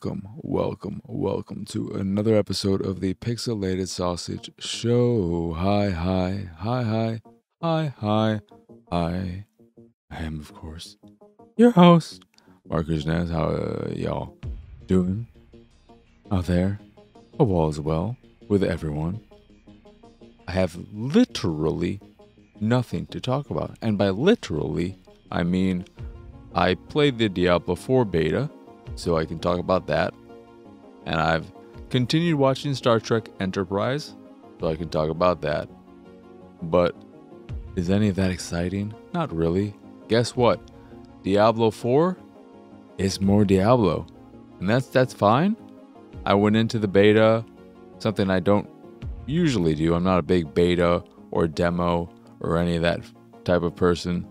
welcome to another episode of the Pixelated Sausage Show. Hi. I am, of course, your host, Marcus Nez. How y'all doing out there? Hope all is well with everyone. I have literally nothing to talk about. And by literally, I mean I played the Diablo IV beta, so I can talk about that. And I've continued watching Star Trek Enterprise, so I can talk about that. But is any of that exciting? Not really. Guess what? Diablo 4 is more Diablo. And that's fine. I went into the beta, something I don't usually do. I'm not a big beta or demo or any of that type of person,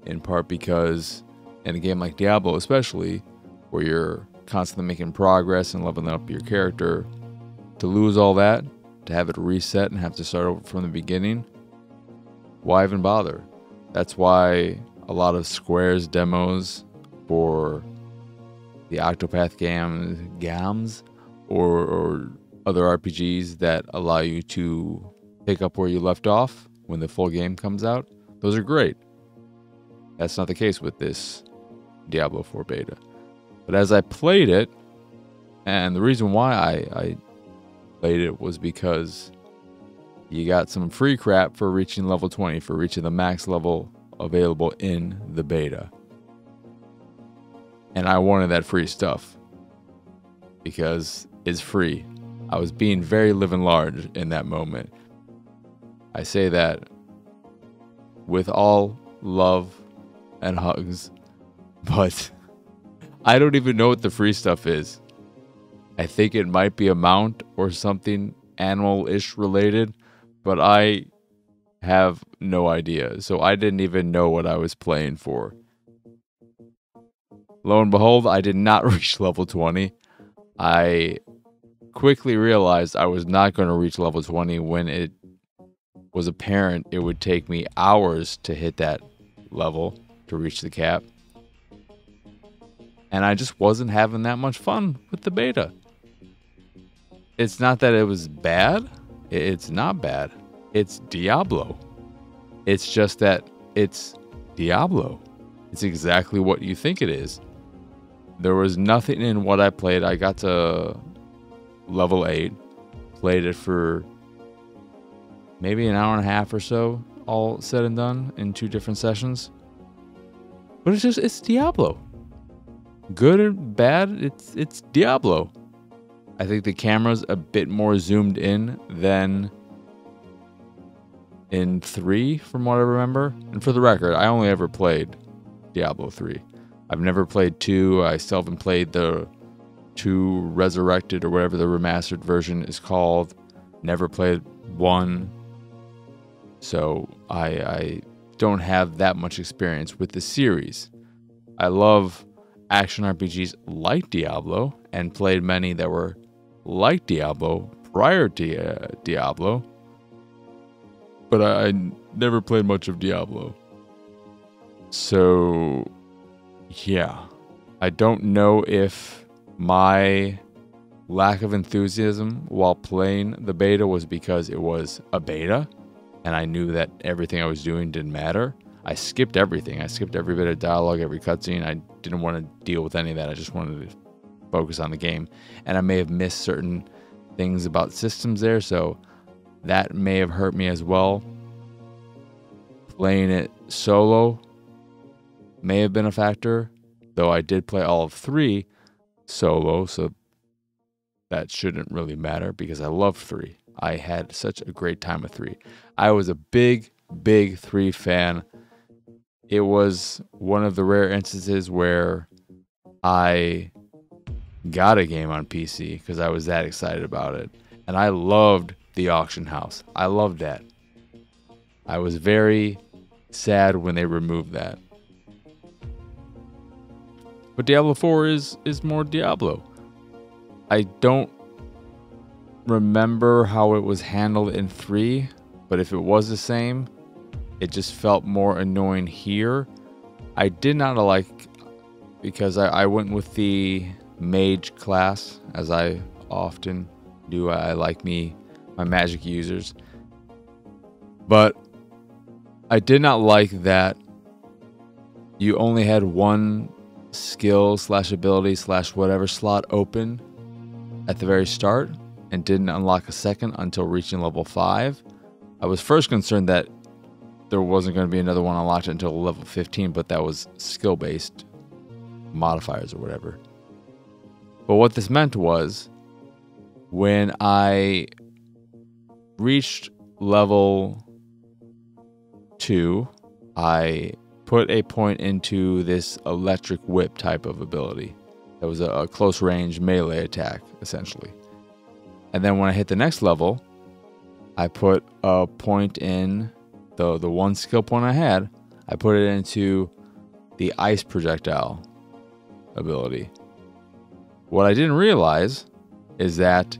in part because in a game like Diablo especially, where you're constantly making progress and leveling up your character, to lose all that, to have it reset and have to start over from the beginning, why even bother? That's why a lot of Square's demos for the Octopath games or other RPGs that allow you to pick up where you left off when the full game comes out, those are great. That's not the case with this Diablo 4 beta. But as I played it, and the reason why I played it was because you got some free crap for reaching level 20, for reaching the max level available in the beta. And I wanted that free stuff because it's free. I was being very living large in that moment. I say that with all love and hugs, but I don't even know what the free stuff is. I think it might be a mount or something animal-ish related, but I have no idea. So I didn't even know what I was playing for. Lo and behold, I did not reach level 20. I quickly realized I was not going to reach level 20 when it was apparent it would take me hours to hit that level, to reach the cap. And I just wasn't having that much fun with the beta. It's not that it was bad. It's not bad. It's Diablo. It's just that it's Diablo. It's exactly what you think it is. There was nothing in what I played. I got to level 8. Played it for maybe an hour and a half or so, all said and done in 2 different sessions. But it's Diablo. Good or bad, it's Diablo. I think the camera's a bit more zoomed in than in 3, from what I remember. And for the record, I only ever played Diablo 3. I've never played 2. I still haven't played the 2 Resurrected or whatever the remastered version is called. Never played 1. So I don't have that much experience with the series. I love action RPGs like Diablo and played many that were like Diablo prior to Diablo, but I never played much of Diablo. So yeah, I don't know if my lack of enthusiasm while playing the beta was because it was a beta and I knew that everything I was doing didn't matter. I skipped everything. I skipped every bit of dialogue, every cutscene. I didn't want to deal with any of that. I just wanted to focus on the game. And I may have missed certain things about systems there, so that may have hurt me as well. Playing it solo may have been a factor, though I did play all of 3 solo, so that shouldn't really matter because I love 3. I had such a great time with 3. I was a big 3 fan. It was one of the rare instances where I got a game on PC because I was that excited about it. And I loved the auction house. I loved that. I was very sad when they removed that. But Diablo 4 is more Diablo. I don't remember how it was handled in 3, but if it was the same, it just felt more annoying here. I did not like, because I went with the mage class, as I often do. I like my magic users. But I did not like that you only had one skill / ability / whatever slot open at the very start and didn't unlock a second until reaching level 5. I was first concerned that there wasn't going to be another one unlocked until level 15, but that was skill-based modifiers or whatever. But what this meant was when I reached level 2, I put a point into this electric whip type of ability. That was a close range melee attack, essentially. And then when I hit the next level, I put a point in the one skill point I had. I put it into the ice projectile ability. What I didn't realize is that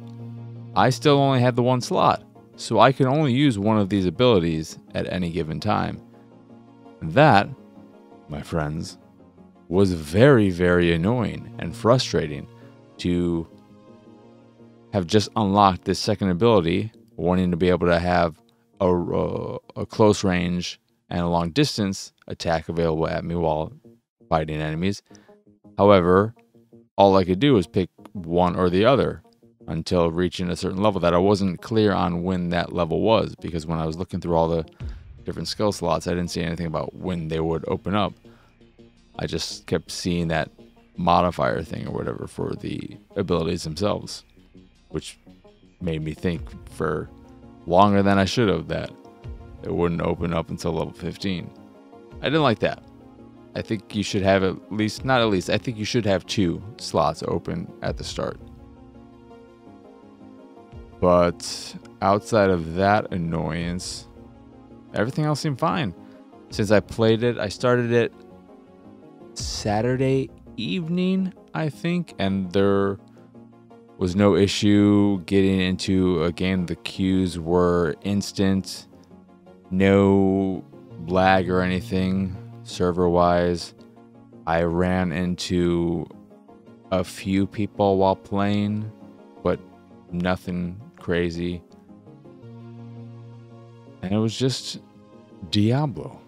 I still only had the one slot, so I could only use one of these abilities at any given time. And that, my friends, was very, very annoying and frustrating to have just unlocked this second ability, wanting to be able to have a close range and a long distance attack available at me while fighting enemies. However, all I could do was pick one or the other until reaching a certain level that I wasn't clear on when that level was, because when I was looking through all the different skill slots, I didn't see anything about when they would open up. I just kept seeing that modifier thing or whatever for the abilities themselves, which made me think for longer than I should have that it wouldn't open up until level 15. I didn't like that. I think you should have I think you should have 2 slots open at the start. But outside of that annoyance, everything else seemed fine. Since I played it, I started it Saturday evening, I think, and there was no issue getting into a game. The queues were instant, no lag or anything server-wise. I ran into a few people while playing, but nothing crazy. And it was just Diablo.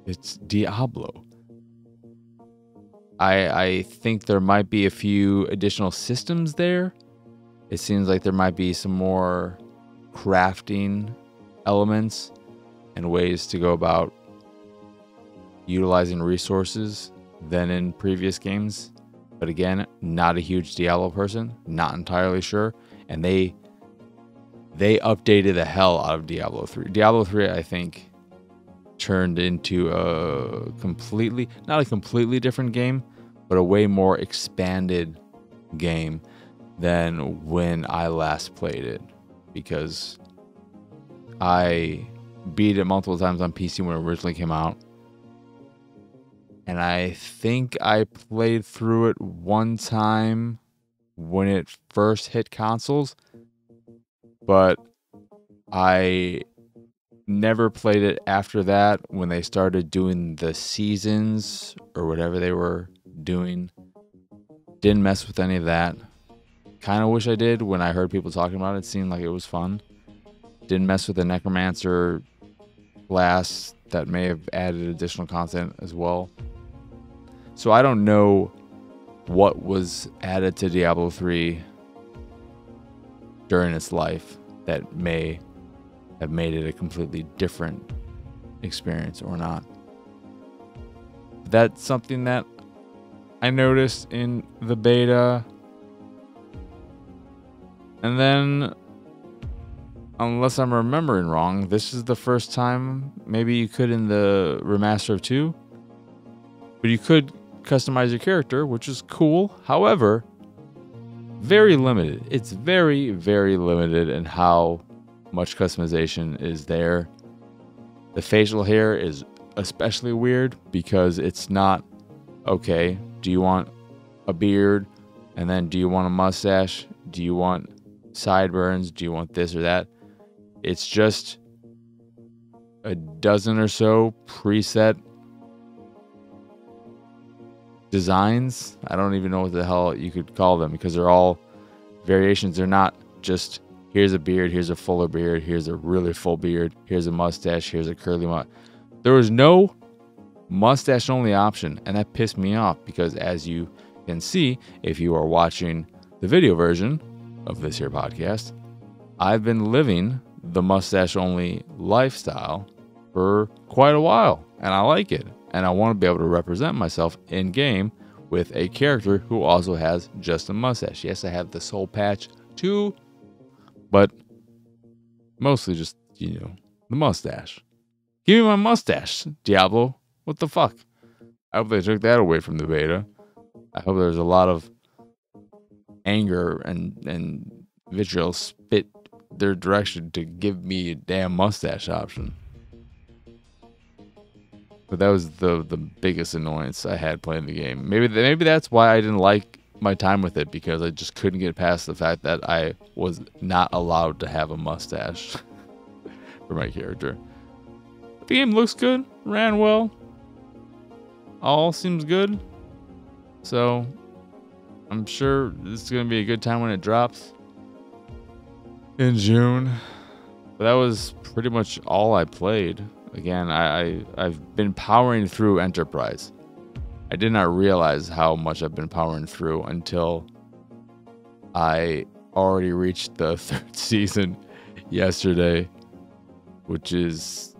It's Diablo. I think there might be a few additional systems there. It seems like there might be some more crafting elements and ways to go about utilizing resources than in previous games. But again, not a huge Diablo person, not entirely sure. And they updated the hell out of Diablo 3. Diablo 3, I think, turned into not a completely different game, but a way more expanded game than when I last played it, because I beat it multiple times on PC when it originally came out, and I think I played through it one time when it first hit consoles, but I never played it after that when they started doing the seasons or whatever they were doing. Didn't mess with any of that. Kind of wish I did. When I heard people talking about it, it seemed like it was fun. Didn't mess with the necromancer class that may have added additional content as well. So I don't know what was added to Diablo 3 during its life that may have made it a completely different experience or not. That's something that I noticed in the beta. And then, unless I'm remembering wrong, this is the first time, maybe you could in the remaster of 2, but you could customize your character, which is cool. However, very limited. It's very, very limited in how much customization is there. The facial hair is especially weird because it's not, okay, do you want a beard? And then do you want a mustache? Do you want sideburns? Do you want this or that? It's just a dozen or so preset designs. I don't even know what the hell you could call them because they're all variations. They're not just here's a beard, here's a fuller beard, here's a really full beard, here's a mustache, here's a curly mustache. There was no mustache only option, and that pissed me off because as you can see, if you are watching the video version of this here podcast, I've been living the mustache only lifestyle for quite a while, and I like it, and I want to be able to represent myself in game with a character who also has just a mustache. Yes, I have the soul patch too, but mostly just, the mustache. Give me my mustache, Diablo. What the fuck? I hope they took that away from the beta. I hope there's a lot of anger and vitriol spit their direction to give me a damn mustache option. But that was the biggest annoyance I had playing the game. Maybe that's why I didn't like my time with it, because I just couldn't get past the fact that I was not allowed to have a mustache for my character. But the game looks good, ran well, all seems good. So I'm sure this is going to be a good time when it drops in June. But that was pretty much all I played. Again, I've been powering through Enterprise. I did not realize how much I've been powering through until I already reached the 3rd season yesterday, which is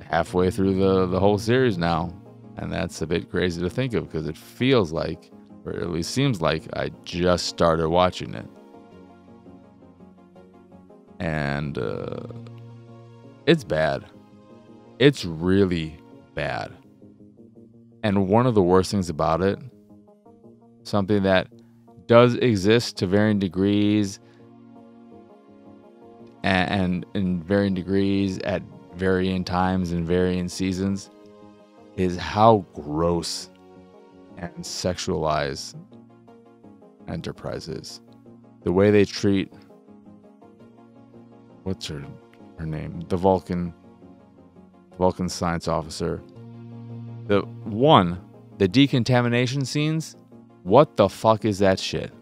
halfway through the whole series now. And that's a bit crazy to think of because it feels like, or at least seems like, I just started watching it. And it's bad. It's really bad. And one of the worst things about it, something that does exist to varying degrees and in varying degrees at varying times and varying seasons, is how gross and sexualized Enterprise is. The way they treat, what's her name? The Vulcan science officer. The decontamination scenes, what the fuck is that shit?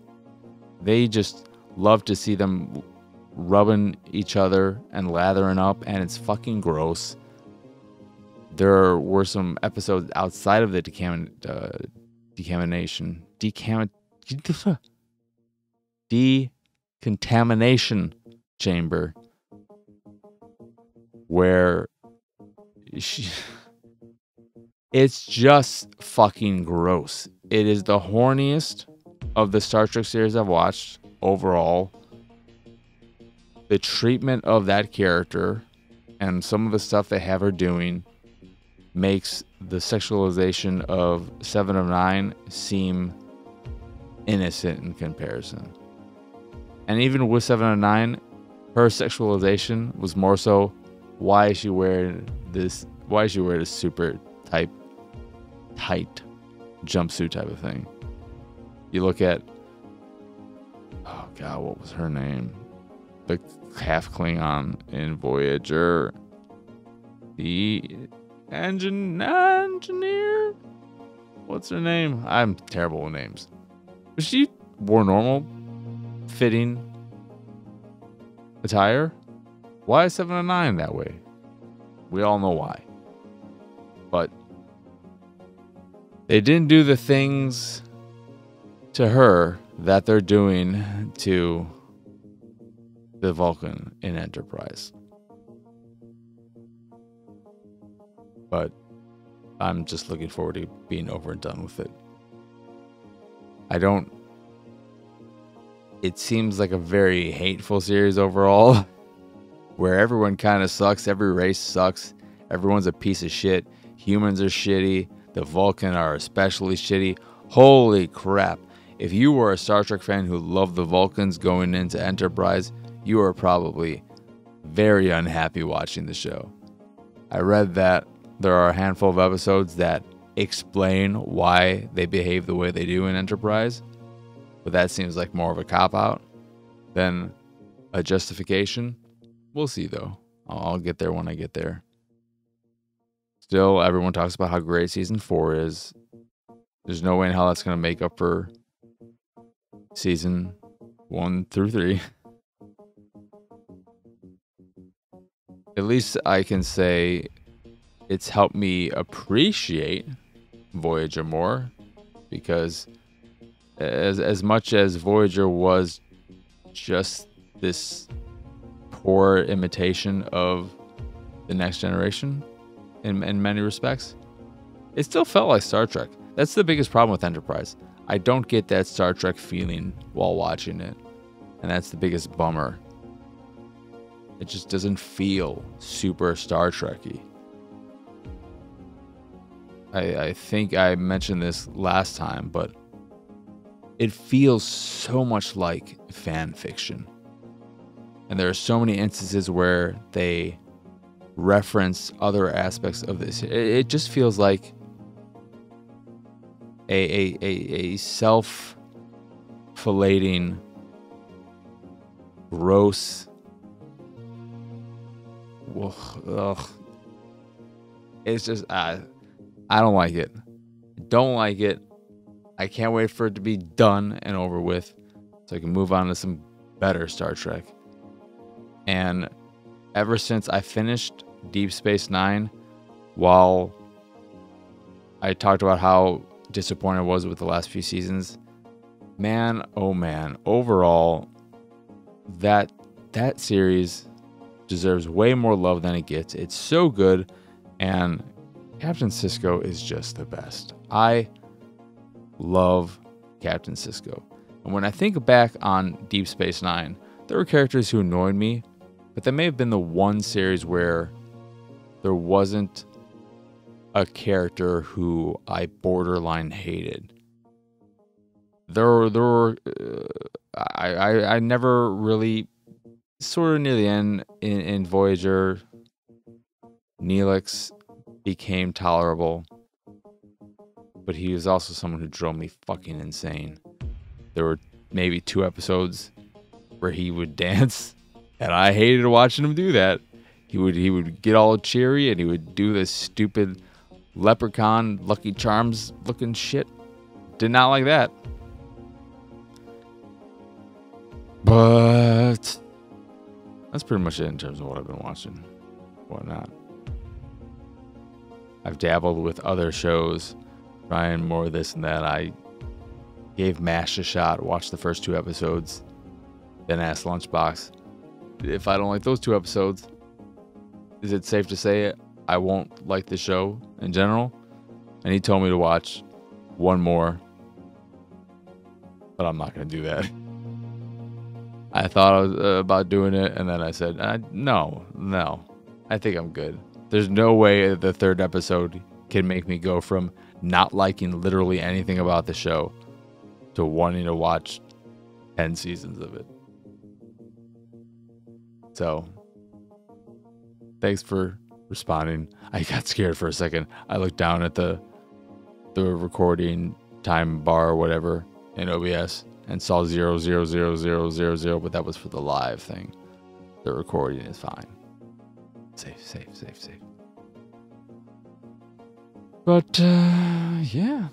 They just love to see them rubbing each other and lathering up, and it's fucking gross. There were some episodes outside of the decontamination chamber where it's just fucking gross. It is the horniest of the Star Trek series I've watched overall. The treatment of that character and some of the stuff they have her doing makes the sexualization of 7 of 9 seem innocent in comparison. And even with 7 of 9, her sexualization was more so, why is she wearing this super tight jumpsuit type of thing. You look at, oh god, what was her name? The half Klingon in Voyager. The engineer? What's her name? I'm terrible with names. But she wore normal fitting attire. Why is 7 of 9 that way? We all know why. But they didn't do the things to her that they're doing to the Vulcan in Enterprise. But I'm just looking forward to being over and done with it. It seems like a very hateful series overall, where everyone kind of sucks, every race sucks, everyone's a piece of shit, humans are shitty, the Vulcan are especially shitty. Holy crap. If you were a Star Trek fan who loved the Vulcans going into Enterprise, you are probably very unhappy watching the show. I read that there are a handful of episodes that explain why they behave the way they do in Enterprise, but that seems like more of a cop-out than a justification. We'll see, though. I'll get there when I get there. Still, everyone talks about how great Season 4 is. There's no way in hell that's going to make up for season 1 through 3. At least I can say it's helped me appreciate Voyager more, because as much as Voyager was just this poor imitation of the Next Generation in many respects, it still felt like Star Trek. That's the biggest problem with Enterprise. I don't get that Star Trek feeling while watching it, and that's the biggest bummer. It just doesn't feel super Star Trek-y. I think I mentioned this last time, but it feels so much like fan fiction. And there are so many instances where they reference other aspects of this. It just feels like a self-filleting, gross. Ugh. It's just I don't like it. Don't like it. I can't wait for it to be done and over with, so I can move on to some better Star Trek. And ever since I finished Deep Space Nine, while I talked about how disappointed I was with the last few seasons, man, oh man, overall, that series deserves way more love than it gets. It's so good, and Captain Sisko is just the best. I love Captain Sisko. And when I think back on Deep Space Nine, there were characters who annoyed me, but that may have been the one series where there wasn't a character who I borderline hated. There were I never really, sort of near the end in Voyager, Neelix became tolerable, but he was also someone who drove me fucking insane. There were maybe 2 episodes where he would dance, and I hated watching him do that. He would get all cheery, and he would do this stupid leprechaun Lucky Charms looking shit. Did not like that. But that's pretty much it in terms of what I've been watching, whatnot. I've dabbled with other shows, trying more of this and that. I gave MASH a shot, watched the first 2 episodes, then asked Lunchbox if I don't like those 2 episodes, is it safe to say I won't like the show in general? And he told me to watch 1 more, but I'm not going to do that. I thought I was about doing it, and then I said, no, I think I'm good. There's no way the 3rd episode can make me go from not liking literally anything about the show to wanting to watch 10 seasons of it. So, thanks for responding. I got scared for a second. I looked down at the recording time bar or whatever in OBS and saw 00000, but that was for the live thing. The recording is fine. Safe. But, yeah.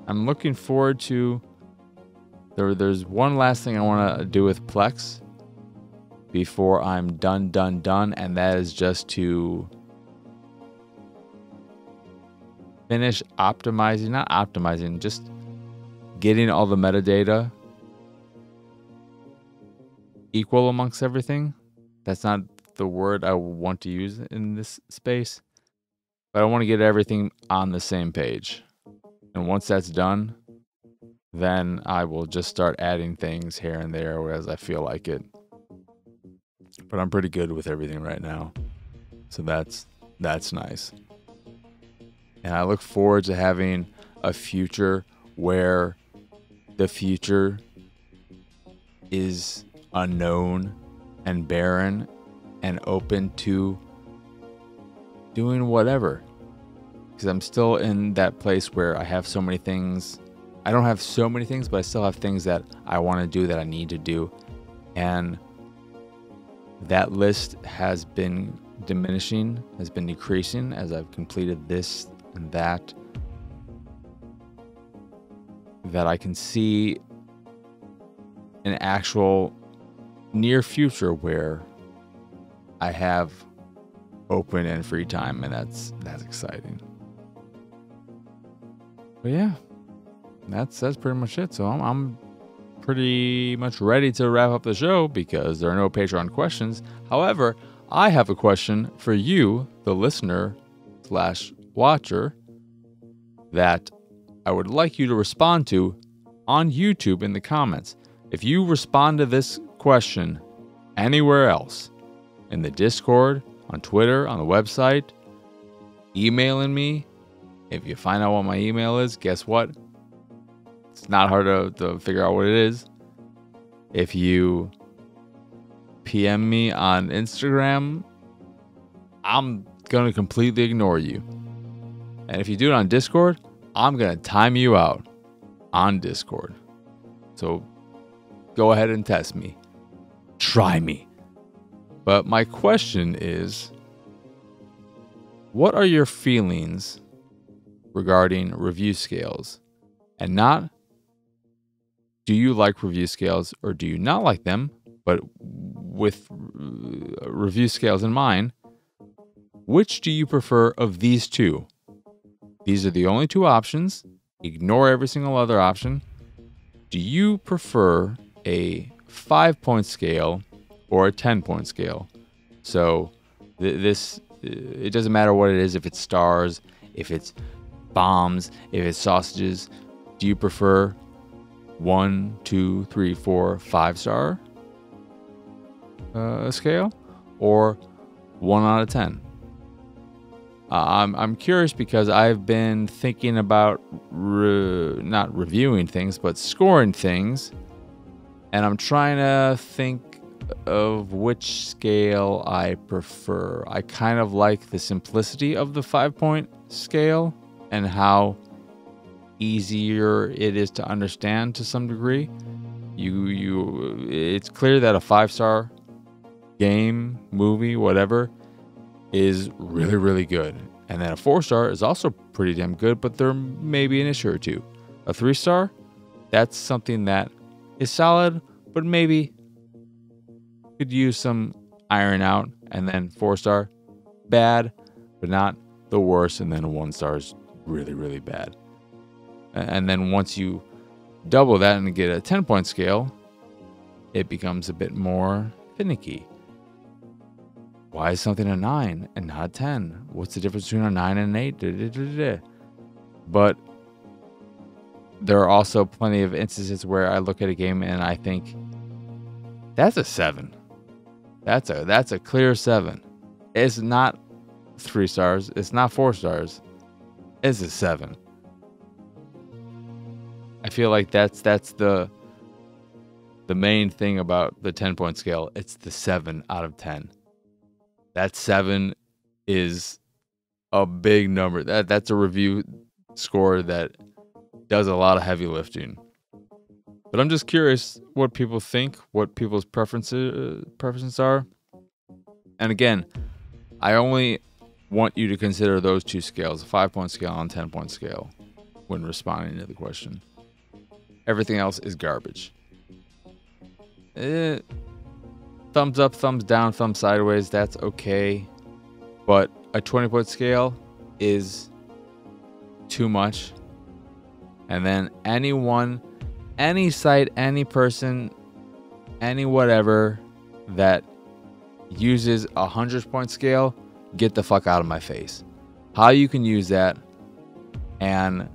I'm looking forward to... There's one last thing I want to do with Plex before I'm done, and that is just to finish optimizing, not optimizing, just getting all the metadata equal amongst everything. That's not the word I want to use in this space, but I want to get everything on the same page. And once that's done, then I will just start adding things here and there as I feel like it. But I'm pretty good with everything right now, so that's nice. And I look forward to having a future where the future is unknown and barren and open to doing whatever. Because I'm still in that place where I have so many things. I don't have so many things, but I still have things that I want to do, that I need to do. And that list has been diminishing, has been decreasing as I've completed this and that. that I can see an actual near future where I have open and free time, and that's exciting. But yeah, that's pretty much it. So I'm pretty much ready to wrap up the show because there are no Patreon questions. However, I have a question for you, the listener / watcher, that I would like you to respond to on YouTube in the comments. If you respond to this question anywhere else, in the Discord, on Twitter, on the website, emailing me, if you find out what my email is, guess what? It's not hard to figure out what it is. If you PM me on Instagram, I'm going to completely ignore you. And if you do it on Discord, I'm going to time you out on Discord. So go ahead and test me. Try me. But my question is, what are your feelings regarding review scales? And not, do you like review scales or do you not like them? But with review scales in mind, which do you prefer of these two? These are the only two options. Ignore every single other option. Do you prefer a 5-point scale or a 10-point scale? So it doesn't matter what it is, if it's stars, if it's bombs, if it's sausages. Do you prefer 1, 2, 3, 4, 5-star scale, or 1 out of 10? I'm curious because I've been thinking about not reviewing things, but scoring things, and I'm trying to think of which scale I prefer. I kind of like the simplicity of the 5-point scale and how easier it is to understand to some degree. It's clear that a 5-star game, movie, whatever, is really, really good. And then a 4-star is also pretty damn good, but there may be an issue or two. A 3-star, that's something that is solid, but maybe could use some iron out. And then 4-star, bad, but not the worst. And then a 1-star is really, really bad. And then once you double that and get a 10-point scale, it becomes a bit more finicky. Why is something a 9 and not a 10? What's the difference between a 9 and an 8? But there are also plenty of instances where I look at a game and I think, that's a 7. That's a clear 7. It's not 3 stars. It's not 4 stars. It's a 7. I feel like that's the main thing about the 10-point scale. It's the 7 out of 10. That 7 is a big number. That's a review score that does a lot of heavy lifting. But I'm just curious what people think, what people's preferences are. And again, I only want you to consider those two scales, a 5-point scale and 10-point scale, when responding to the question. Everything else is garbage. Thumbs up, thumbs down, thumbs sideways, that's okay. But a 20-point scale is too much. And then anyone, any site, any person, any whatever that uses a 100-point scale, get the fuck out of my face. How you can use that and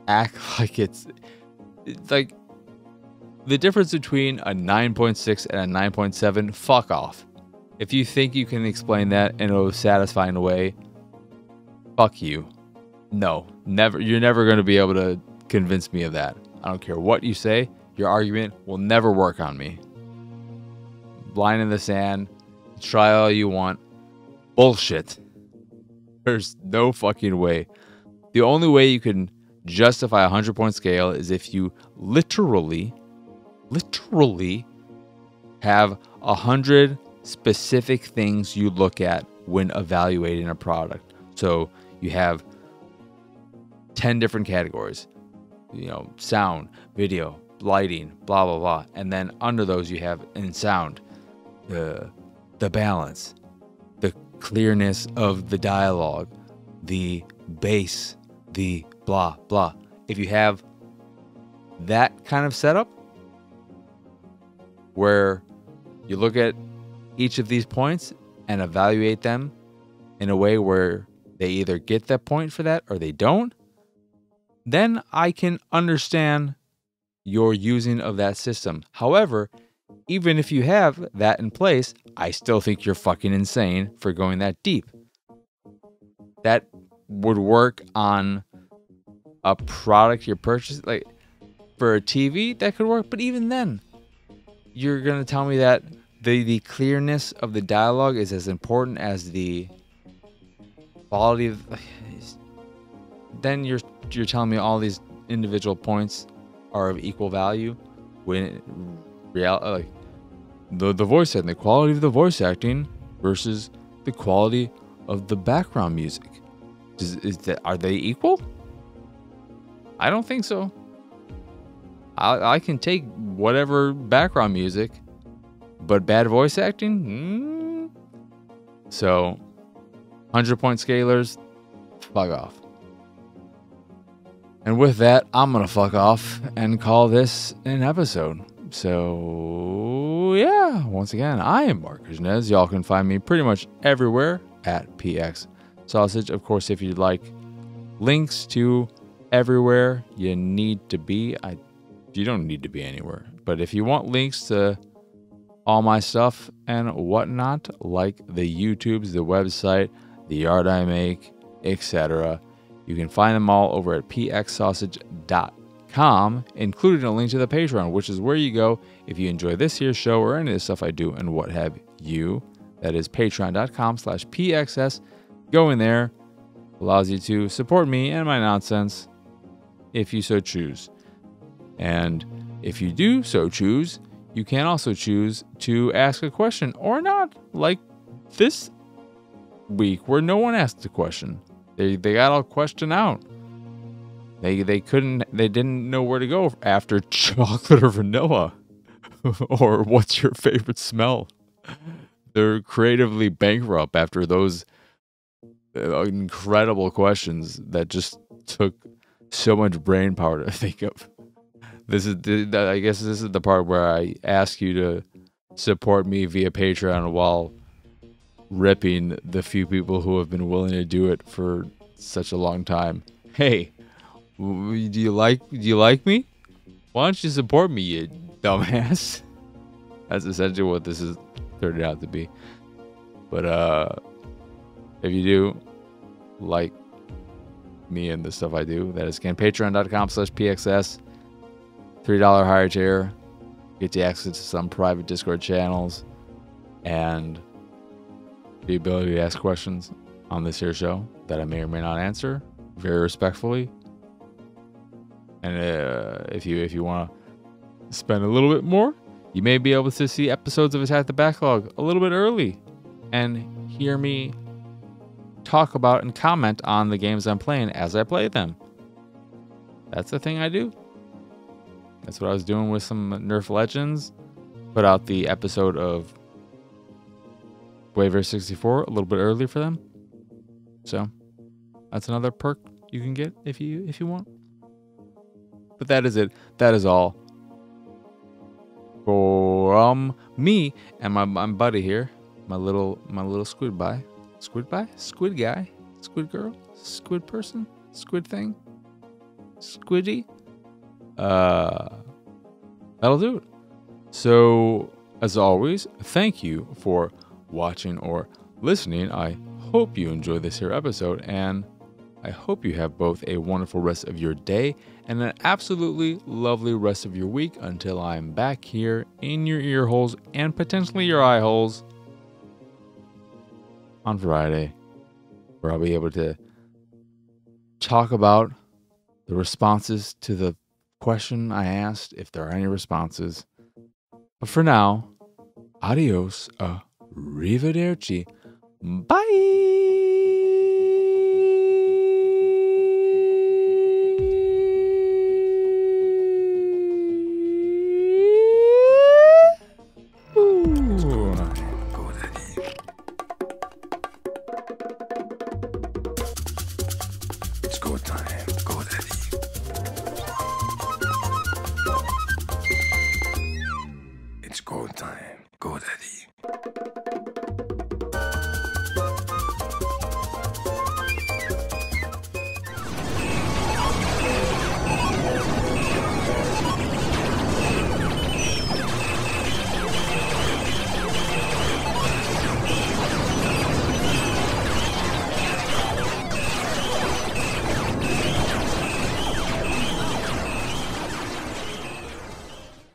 act like it's like the difference between a 9.6 and a 9.7, fuck off. If you think you can explain that in a satisfying way, fuck you. No, never. You're never going to be able to convince me of that. I don't care what you say. Your argument will never work on me. Line in the sand. Try all you want. Bullshit. There's no fucking way. The only way you can justify a 100-point scale is if you literally have 100 specific things you look at when evaluating a product. So you have 10 different categories. You know, sound, video, lighting, blah, blah, blah. And then under those you have in sound, the balance, the clearness of the dialogue, the bass, the blah, blah. If you have that kind of setup where you look at each of these points and evaluate them in a way where they either get that point for that or they don't, then I can understand your using of that system. However, even if you have that in place, I still think you're fucking insane for going that deep. That would work on a product you're purchasing. Like for a TV, that could work. But even then, you're going to tell me that the clearness of the dialogue is as important as the quality of... Then you're telling me all these individual points are of equal value when like the voice acting, the quality of the voice acting versus the quality of the background music. Are they equal? I don't think so. I can take whatever background music, but bad voice acting? So 100-point scalers, fuck off. And with that, I'm going to fuck off and call this an episode. So, yeah, once again, I am Marcus Nez. Y'all can find me pretty much everywhere at PX Sausage. Of course, if you'd like links to everywhere you need to be, you don't need to be anywhere. But if you want links to all my stuff and whatnot, like the YouTubes, the website, the art I make, etc., you can find them all over at pxsausage.com, including a link to the Patreon, which is where you go if you enjoy this here show or any of the stuff I do and what have you. That is patreon.com/pxs. Go in there. Allows you to support me and my nonsense if you so choose. And if you do so choose, you can also choose to ask a question or not, like this week where no one asked a question. They got all questioned out. They didn't know where to go after chocolate or vanilla or what's your favorite smell. They're creatively bankrupt after those incredible questions that just took so much brain power to think of. I guess this is the part where I ask you to support me via Patreon while ripping the few people who have been willing to do it for such a long time. Hey, do you like me? Why don't you support me, you dumbass? That's essentially what this is turned out to be. But if you do like me and the stuff I do, that is again patreon.com/pxs. $3 higher tier gets you access to some private Discord channels and the ability to ask questions on this here show that I may or may not answer very respectfully. And if you want to spend a little bit more, you may be able to see episodes of Attack the Backlog a little bit early and hear me talk about and comment on the games I'm playing as I play them. That's the thing I do. That's what I was doing with some Nerf Legends. Put out the episode of Waiver 64 a little bit early for them. So that's another perk you can get if you want. But that is it. That is all from me and my buddy here, my little squid guy, squid girl, squid person, squid thing, squiddy. That'll do it. So, as always, thank you for watching or listening. I hope you enjoyed this here episode, and I hope you have both a wonderful rest of your day and an absolutely lovely rest of your week until I'm back here in your ear holes and potentially your eye holes on Friday, where I'll be able to talk about the responses to the question I asked, if there are any responses. But for now, adios, arrivederci, bye. time. Go, Daddy.